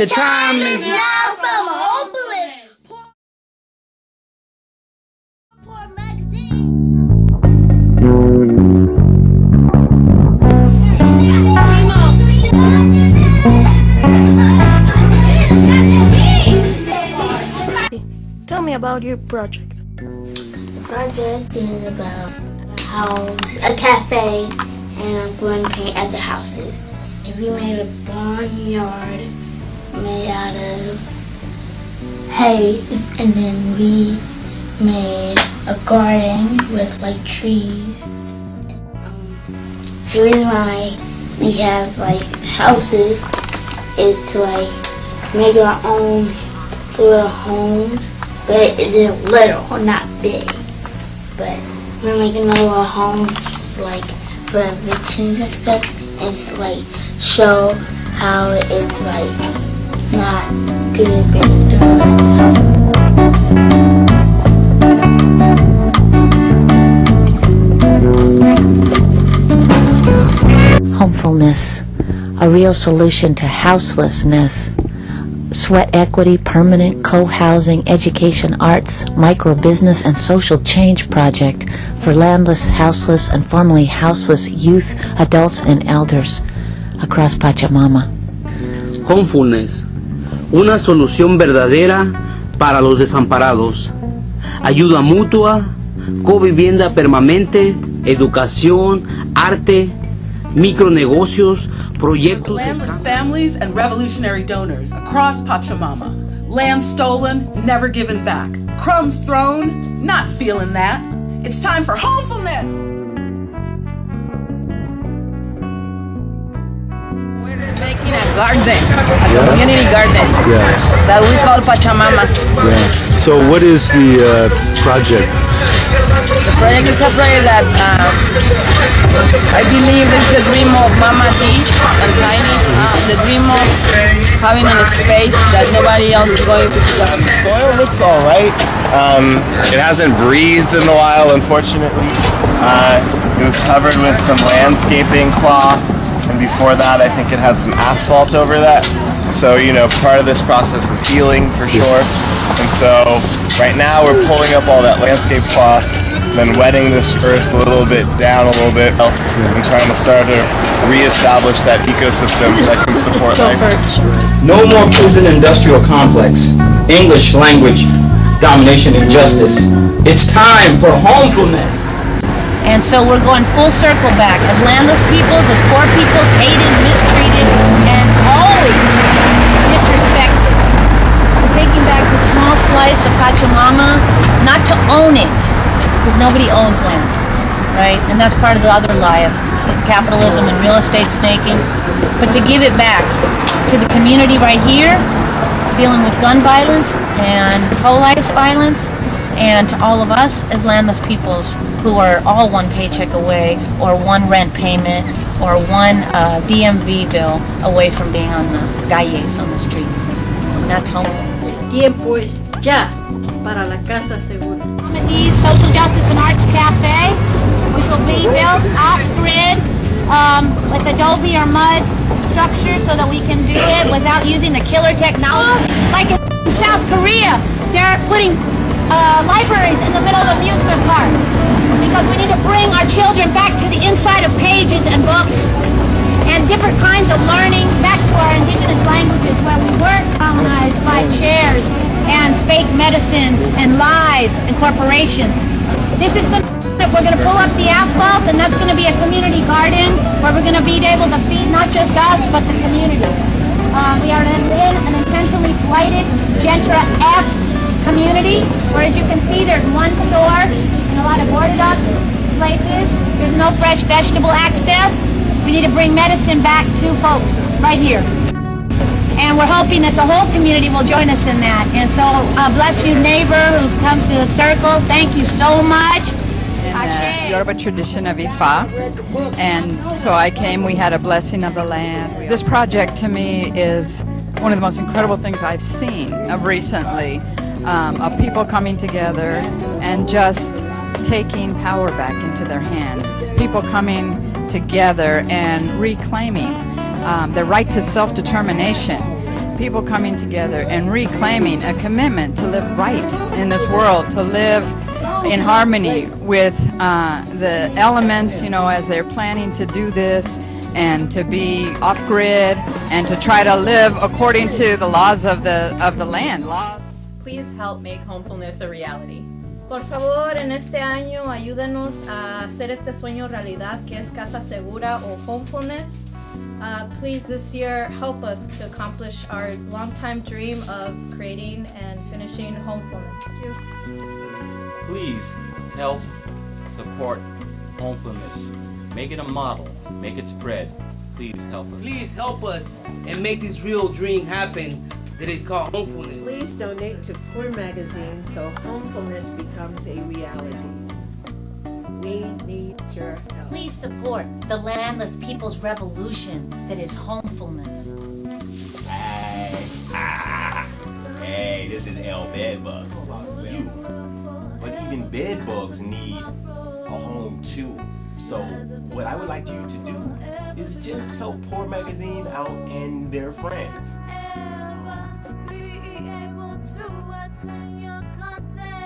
The time is now from Homefulness magazine. Tell me about your project. The project is about a house, a cafe, and I'm going to paint at the houses. If we made a barnyard made out of hay, and then we made a garden with like trees. The reason why we have like houses is to like make our own little homes, but they're little, not big. But we're making little homes like for evictions and stuff, and to like show how it's like not good being done in houses. Homefulness, a real solution to houselessness. Sweat equity, permanent co-housing, education, arts, micro-business, and social change project for landless, houseless, and formerly houseless youth, adults, and elders across Pachamama. Homefulness, una solución verdadera para los desamparados. Ayuda mutua, covivienda permanente, educación, arte, micronegocios, proyectos. Landless families and revolutionary donors across Pachamama. Land stolen, never given back. Crumbs thrown, not feeling that. It's time for Homefulness! We're making a garden, a community garden that we call Pachamama. So what is the project? The project is a project that I believe is the dream of Mama D and Tiny, the dream of having a space that nobody else is going to do. The soil looks all right. It hasn't breathed in a while, unfortunately. It was covered with some landscaping cloth, and before that I think it had some asphalt over that. So, you know, part of this process is healing for sure. And so right now we're pulling up all that landscape cloth, then wetting this earth a little bit down a little bit, and trying to start to reestablish that ecosystem that can support life. No more prison industrial complex, English language domination and justice. It's time for Homefulness. And so we're going full circle back as landless peoples, as poor peoples, hated, mistreated, and always disrespected. We're taking back the small slice of Pachamama, not to own it, because nobody owns land, right? And that's part of the other lie of capitalism and real estate snaking, but to give it back to the community right here, dealing with gun violence and police violence, and to all of us as landless peoples who are all one paycheck away, or one rent payment, or one DMV bill away from being on the calles, on the street. And that's homeful. Tiempo es ya para la casa segura. The Social Justice and Arts Cafe, which will be built off-grid with adobe or mud structure so that we can do it without using the killer technology. Like in South Korea, they're putting libraries in the middle of amusement parks because we need to bring our children back to the inside of pages and books and different kinds of learning back to our indigenous languages where we weren't colonized by chairs and fake medicine and lies and corporations. This is going to, we're going to pull up the asphalt, and that's going to be a community garden where we're going to be able to feed not just us but the community. We are in an intentionally blighted Gentra F community, where as you can see there's one store and a lot of boarded up places. There's no fresh vegetable access. We need to bring medicine back to folks right here. And we're hoping that the whole community will join us in that. And so bless you, neighbor who've come to the circle. Thank you so much. Yoruba tradition of Ifa, and so I came. We had a blessing of the land. This project to me is one of the most incredible things I've seen recently, of people coming together and just taking power back into their hands. People coming together and reclaiming the right to self-determination. people coming together and reclaiming a commitment to live right in this world, to live in harmony with the elements, you know, as they're planning to do this, and to be off-grid, and to try to live according to the laws of the land. Please help make Homefulness a reality. Por favor, en este año, ayúdanos a hacer este sueño realidad, que es Casa Segura o Homefulness. Please, this year, help us to accomplish our long-time dream of creating and finishing Homefulness. Please help support Homefulness. Make it a model. Make it spread. Please help us. Please help us and make this real dream happen that is called Homefulness. Please donate to Poor Magazine so Homefulness becomes a reality. We need your help. Please support the landless people's revolution that is Homefulness. Hey, this is L Bedbug. You. But even bedbugs need a home too. So what I would like you to do is just help Poor Magazine out and their friends. Be able to attain your content.